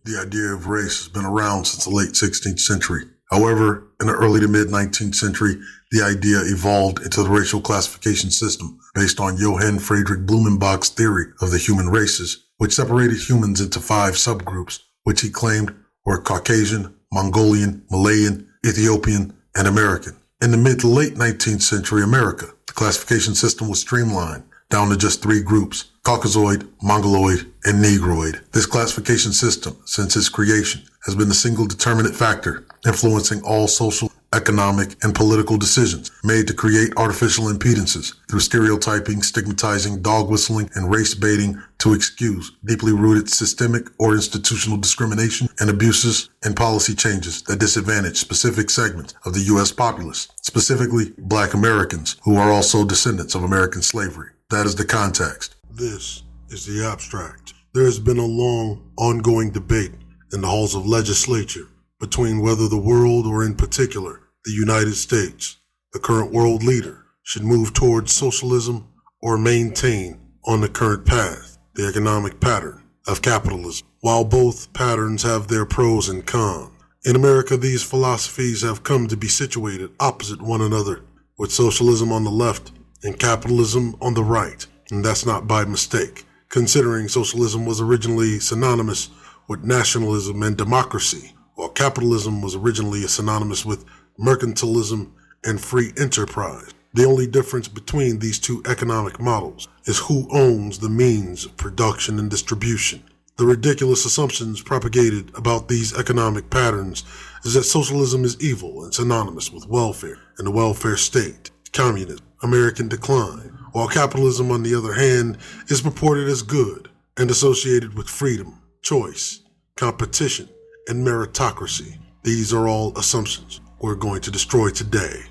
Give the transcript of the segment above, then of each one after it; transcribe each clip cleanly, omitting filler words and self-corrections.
The idea of race has been around since the late 16th century. However, in the early to mid 19th century, the idea evolved into the racial classification system based on Johann Friedrich Blumenbach's theory of the human races, which separated humans into 5 subgroups, which he claimed were Caucasian, Mongolian, Malayan, Ethiopian, and American. In the mid to late 19th century America, the classification system was streamlined down to just 3 groups: Caucasoid, Mongoloid, and Negroid. This classification system, since its creation, has been the single determinant factor influencing all social, economic, and political decisions made to create artificial impedances through stereotyping, stigmatizing, dog whistling, and race baiting to excuse deeply rooted systemic or institutional discrimination and abuses and policy changes that disadvantage specific segments of the U.S. populace, specifically Black Americans, who are also descendants of American slavery. That is the context. This is the abstract. There has been a long, ongoing debate in the halls of legislature between whether the world, or in particular, the United States, the current world leader, should move towards socialism or maintain on the current path, the economic pattern of capitalism. While both patterns have their pros and cons, in America these philosophies have come to be situated opposite one another, with socialism on the left and capitalism on the right. And that's not by mistake, considering socialism was originally synonymous with nationalism and democracy, while capitalism was originally synonymous with mercantilism and free enterprise. The only difference between these two economic models is who owns the means of production and distribution. The ridiculous assumptions propagated about these economic patterns is that socialism is evil and synonymous with welfare and the welfare state, communism, American decline, while capitalism, on the other hand, is purported as good and associated with freedom, choice, competition, and meritocracy. These are all assumptions we're going to destroy today.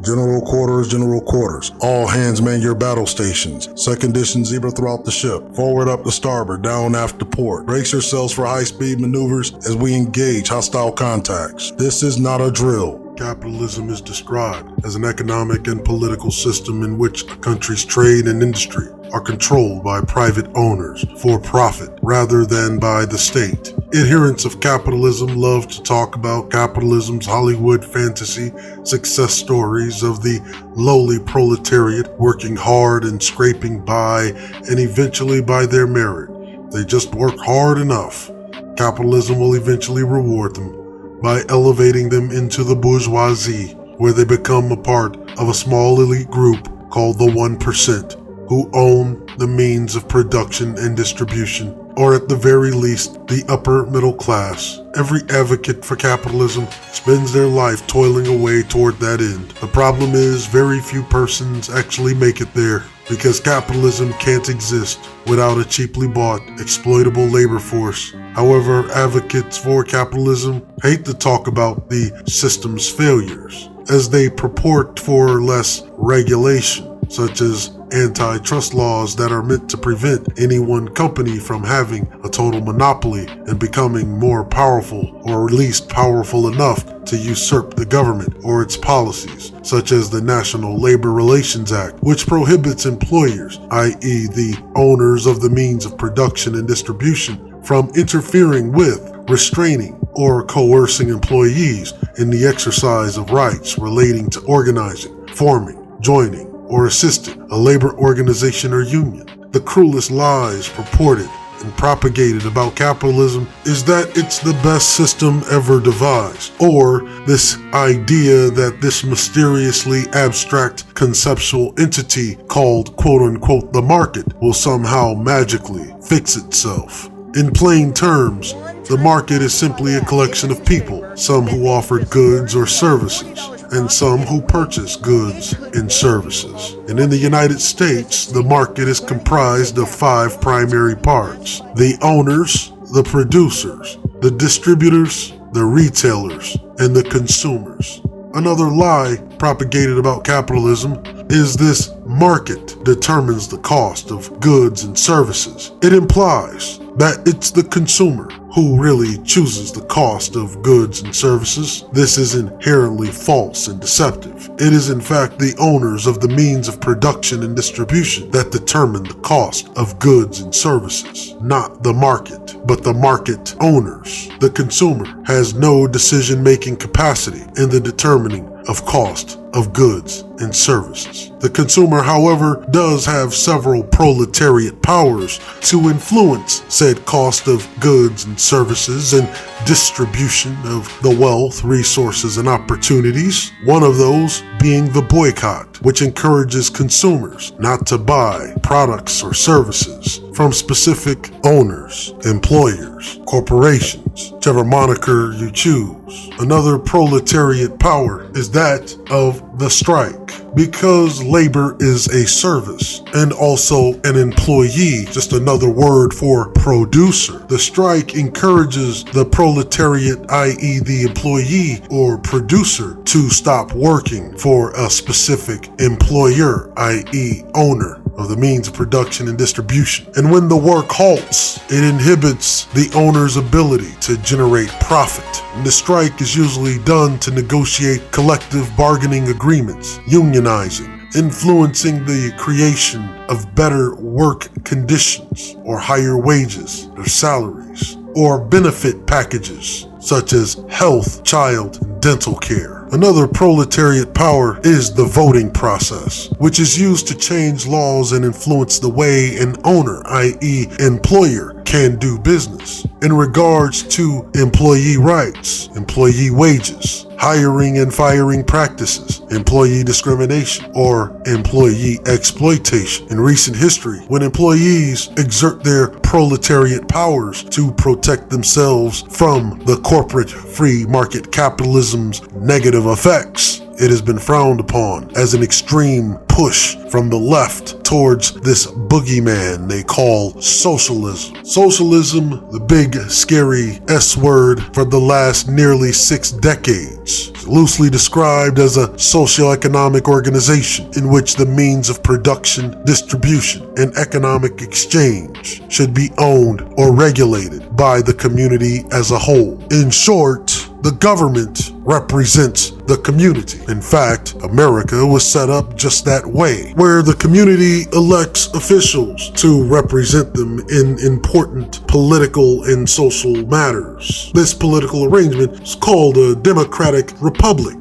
General quarters. All hands man your battle stations. Set condition zebra throughout the ship. Forward up to starboard, down aft to port. Brace yourselves for high-speed maneuvers as we engage hostile contacts. This is not a drill. Capitalism is described as an economic and political system in which a country's trade and industry are controlled by private owners for profit rather than by the state. Adherents of capitalism love to talk about capitalism's Hollywood fantasy success stories of the lowly proletariat working hard and scraping by, and eventually by their merit. They just work hard enough. Capitalism will eventually reward them by elevating them into the bourgeoisie, where they become a part of a small elite group called the 1%, who own the means of production and distribution, or at the very least, the upper middle class. Every advocate for capitalism spends their life toiling away toward that end. The problem is very few persons actually make it there, because capitalism can't exist without a cheaply bought, exploitable labor force. However, advocates for capitalism hate to talk about the system's failures, as they purport for less regulation, such as antitrust laws that are meant to prevent any one company from having a total monopoly and becoming more powerful, or at least powerful enough to usurp the government or its policies, such as the National Labor Relations Act, which prohibits employers, i.e. the owners of the means of production and distribution, from interfering with, restraining, or coercing employees in the exercise of rights relating to organizing, forming, joining, or assisting a labor organization or union. The cruelest lies purported and propagated about capitalism is that it's the best system ever devised, or this idea that this mysteriously abstract conceptual entity called quote-unquote the market will somehow magically fix itself. In plain terms, the market is simply a collection of people, some who offer goods or services, and some who purchase goods and services. And in the United States, the market is comprised of 5 primary parts: the owners, the producers, the distributors, the retailers, and the consumers. Another lie propagated about capitalism is this market determines the cost of goods and services, it implies that it's the consumer who really chooses the cost of goods and services. This is inherently false and deceptive. It is in fact the owners of the means of production and distribution that determine the cost of goods and services, not the market, but the market owners. The consumer has no decision-making capacity in the determining of cost of goods and services. The consumer, however, does have several proletariat powers to influence said cost of goods and services and distribution of the wealth, resources, and opportunities. One of those being the boycott, which encourages consumers not to buy products or services from specific owners, employers, corporations, whichever moniker you choose. Another proletariat power is that of the strike. Because labor is a service and also an employee, just another word for producer, the strike encourages the proletariat, i.e. the employee or producer, to stop working for a specific employer, i.e. owner of the means of production and distribution. And when the work halts, it inhibits the owner's ability to generate profit. And the strike is usually done to negotiate collective bargaining agreements, unionizing, influencing the creation of better work conditions or higher wages or salaries, or benefit packages such as health, child, and dental care. Another proletariat power is the voting process, which is used to change laws and influence the way an owner, i.e. employer, can do business. In regards to employee rights, employee wages, hiring and firing practices, employee discrimination, or employee exploitation. In recent history, when employees exert their proletariat powers to protect themselves from the corporate free market capitalism's negative effects, it has been frowned upon as an extreme push from the left towards this boogeyman they call socialism. Socialism, the big scary S word for the last nearly 6 decades, is loosely described as a socio-economic organization in which the means of production, distribution, and economic exchange should be owned or regulated by the community as a whole. In short, the government represents the community. In fact, America was set up just that way, where the community elects officials to represent them in important political and social matters. This political arrangement is called a democratic republic.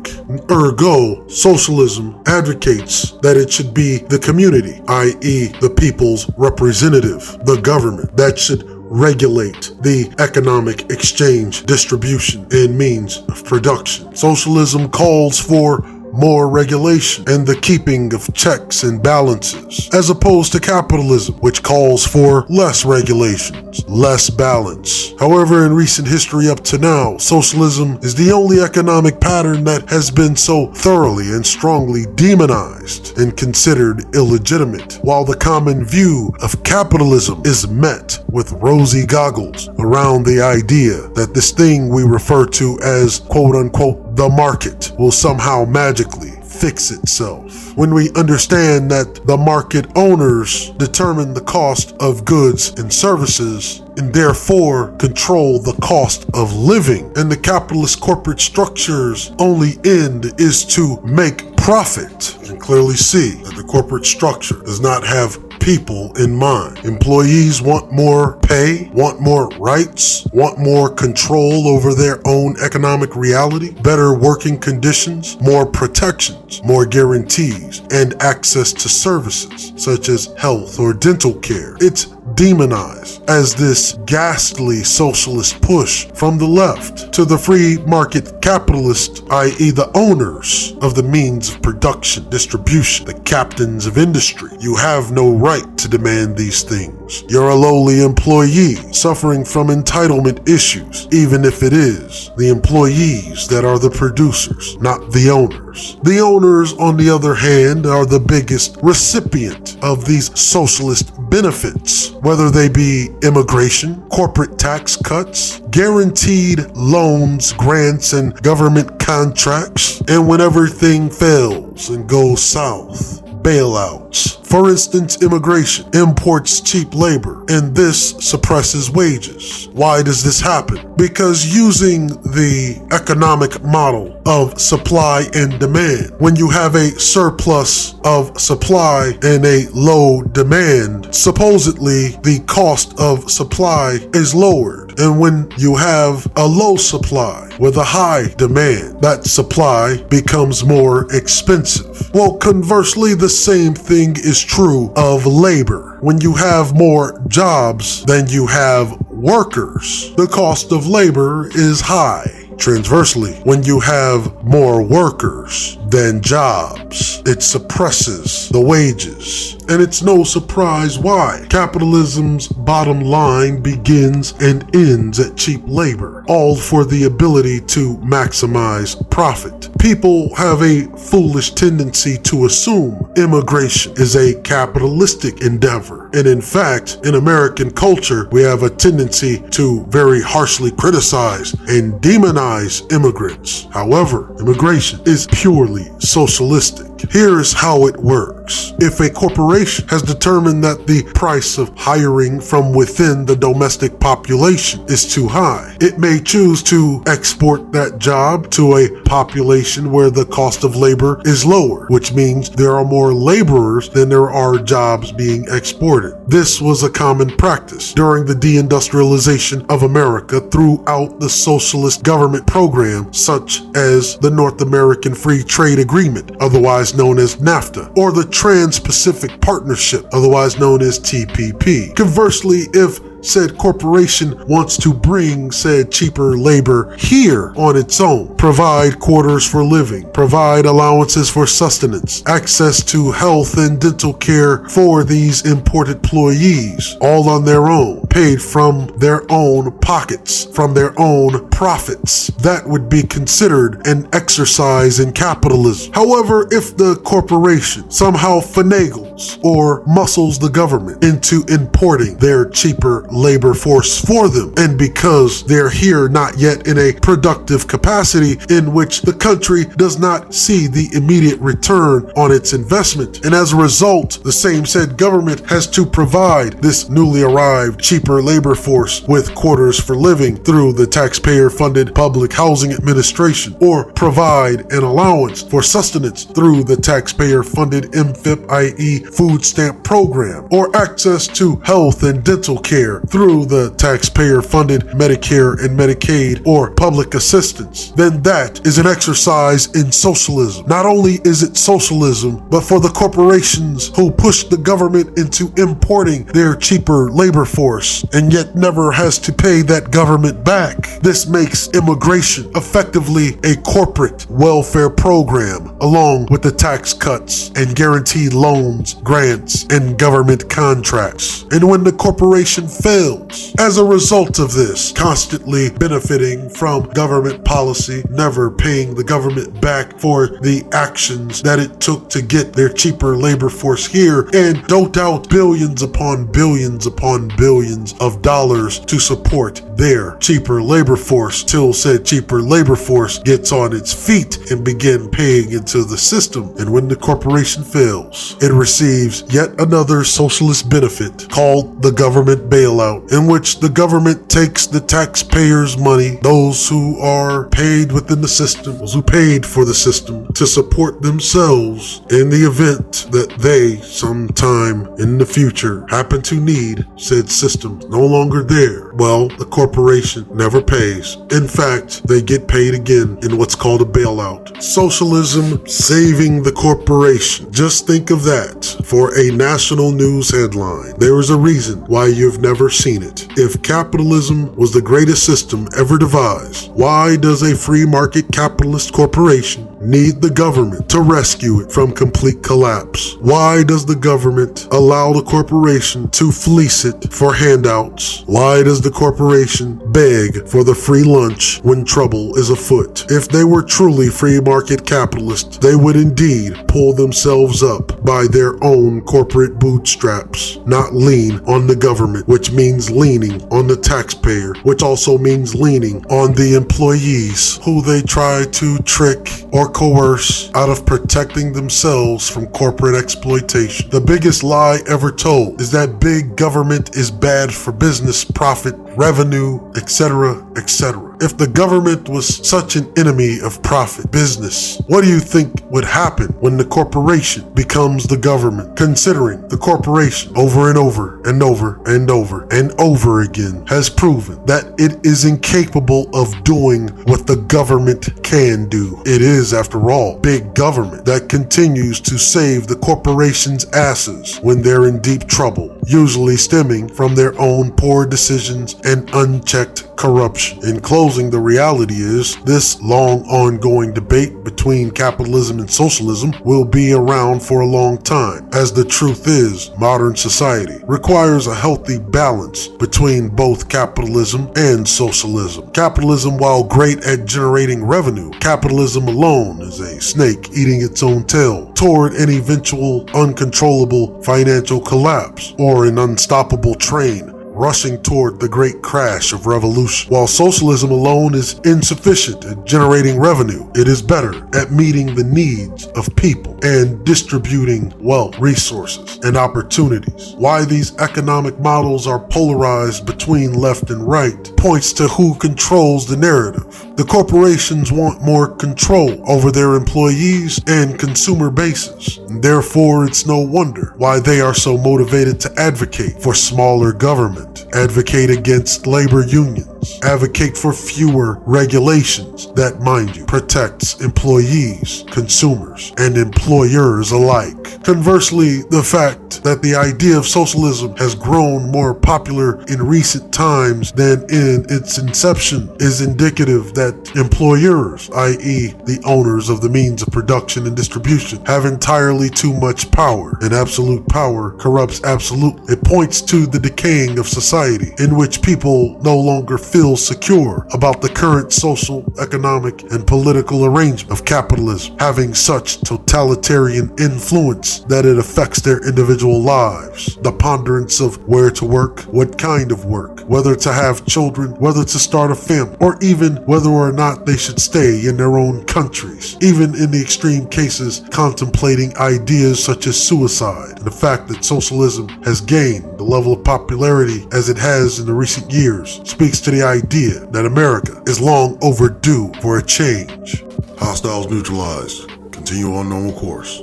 Ergo, socialism advocates that it should be the community, i.e. the people's representative, the government, that should regulate the economic exchange, distribution, and means of production. Socialism calls for more regulation and the keeping of checks and balances, as opposed to capitalism, which calls for less regulations, less balance. However, in recent history up to now, socialism is the only economic pattern that has been so thoroughly and strongly demonized and considered illegitimate, while the common view of capitalism is met with rosy goggles around the idea that this thing we refer to as quote-unquote the market will somehow magically fix itself. When we understand that the market owners determine the cost of goods and services and therefore control the cost of living, and the capitalist corporate structure's only end is to make profit, you can clearly see that the corporate structure does not have people in mind. Employees want more pay, want more rights, want more control over their own economic reality, better working conditions, more protections, more guarantees, and access to services such as health or dental care. It's demonized as this ghastly socialist push from the left to the free market capitalist, i.e. the owners of the means of production, distribution, the captains of industry. You have no right to demand these things. You're a lowly employee suffering from entitlement issues, even if it is the employees that are the producers, not the owners. The owners, on the other hand, are the biggest recipient of these socialist benefits, whether they be immigration, corporate tax cuts, guaranteed loans, grants, and government contracts, and when everything fails and goes south, bailout. wants. For instance, immigration imports cheap labor, and this suppresses wages. Why does this happen? Because using the economic model of supply and demand, when you have a surplus of supply and a low demand, supposedly the cost of supply is lowered. And when you have a low supply with a high demand, that supply becomes more expensive. Well, conversely, the same thing is true of labor. When you have more jobs than you have workers, the cost of labor is high. Transversely, when you have more workers than jobs, it suppresses the wages. And it's no surprise why. Capitalism's bottom line begins and ends at cheap labor, all for the ability to maximize profit. People have a foolish tendency to assume immigration is a capitalistic endeavor. And in fact, in American culture, we have a tendency to very harshly criticize and demonize immigrants. However, immigration is purely socialistic. Here's how it works. If a corporation has determined that the price of hiring from within the domestic population is too high, it may choose to export that job to a population where the cost of labor is lower, which means there are more laborers than there are jobs being exported. This was a common practice during the deindustrialization of America throughout the socialist government program, such as the North American Free Trade Agreement, otherwise known as NAFTA, or the Trans-Pacific Partnership, otherwise known as TPP. Conversely, if said corporation wants to bring said cheaper labor here on its own, provide quarters for living, provide allowances for sustenance, access to health and dental care for these imported employees, all on their own, paid from their own pockets, from their own profits, that would be considered an exercise in capitalism. However, if the corporation somehow finagles or muscles the government into importing their cheaper labor force for them, and because they're here not yet in a productive capacity in which the country does not see the immediate return on its investment, and as a result, the same said government has to provide this newly arrived cheaper labor force with quarters for living through the taxpayer-funded Public Housing Administration, or provide an allowance for sustenance through the taxpayer-funded MFIP, i.e. food stamp program, or access to health and dental care through the taxpayer-funded Medicare and Medicaid or public assistance, then that is an exercise in socialism. Not only is it socialism, but for the corporations who push the government into importing their cheaper labor force and yet never has to pay that government back. This makes immigration effectively a corporate welfare program, along with the tax cuts and guaranteed loans, grants, and government contracts. And when the corporation fails, as a result of this, constantly benefiting from government policy, never paying the government back for the actions that it took to get their cheaper labor force here, and don't doubt billions upon billions upon billions of dollars to support their cheaper labor force till said cheaper labor force gets on its feet and begin paying into the system. And when the corporation fails, it receives yet another socialist benefit called the government bailout, in which the government takes the taxpayers' money, those who are paid within the system, those who paid for the system, to support themselves in the event that they, sometime in the future, happen to need said system no longer there. Well, the corporation never pays. In fact, they get paid again in what's called a bailout. Socialism saving the corporation. Just think of that for a national news headline. There is a reason why you've never seen it. If capitalism was the greatest system ever devised, why does a free market capitalist corporation need the government to rescue it from complete collapse? Why does the government allow the corporation to fleece it for handouts? Why does the corporation beg for the free lunch when trouble is afoot? If they were truly free market capitalists, they would indeed pull themselves up by their own corporate bootstraps, not lean on the government, which means leaning on the taxpayer, which also means leaning on the employees who they try to trick or or coerce out of protecting themselves from corporate exploitation. The biggest lie ever told is that big government is bad for business, profit, revenue, etc., etc. If the government was such an enemy of profit, business, what do you think would happen when the corporation becomes the government? Considering the corporation over and over and over and over and over again has proven that it is incapable of doing what the government can do. It is, after all, big government that continues to save the corporation's asses when they're in deep trouble, usually stemming from their own poor decisions and unchecked corruption. In closing, the reality is this long ongoing debate between capitalism and socialism will be around for a long time, as the truth is modern society requires a healthy balance between both capitalism and socialism. Capitalism, while great at generating revenue, capitalism alone is a snake eating its own tail toward an eventual uncontrollable financial collapse or an unstoppable train rushing toward the great crash of revolution. While socialism alone is insufficient at generating revenue, it is better at meeting the needs of people and distributing wealth, resources, and opportunities. Why these economic models are polarized between left and right points to who controls the narrative. The corporations want more control over their employees and consumer bases, and therefore it's no wonder why they are so motivated to advocate for smaller government, advocate against labor unions, advocate for fewer regulations that, mind you, protects employees, consumers, and employers alike. Conversely, the fact that the idea of socialism has grown more popular in recent times than in its inception is indicative that employers, i.e. the owners of the means of production and distribution, have entirely too much power, and absolute power corrupts absolutely. It points to the decaying of society in which people no longer feel secure about the current social, economic, and political arrangement of capitalism having such totalitarian influence that it affects their individual lives. The ponderance of where to work, what kind of work, whether to have children, whether to start a family, or even whether or not they should stay in their own countries. Even in the extreme cases, contemplating ideas such as suicide. And the fact that socialism has gained the level of popularity as it has in the recent years speaks to the idea that America is long overdue for a change. Hostiles neutralized. Continue on normal course.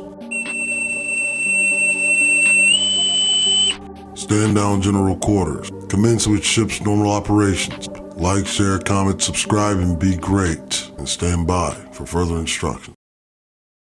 Stand down, general quarters. Commence with ship's normal operations. Like, share, comment, subscribe, and be great. And stand by for further instructions.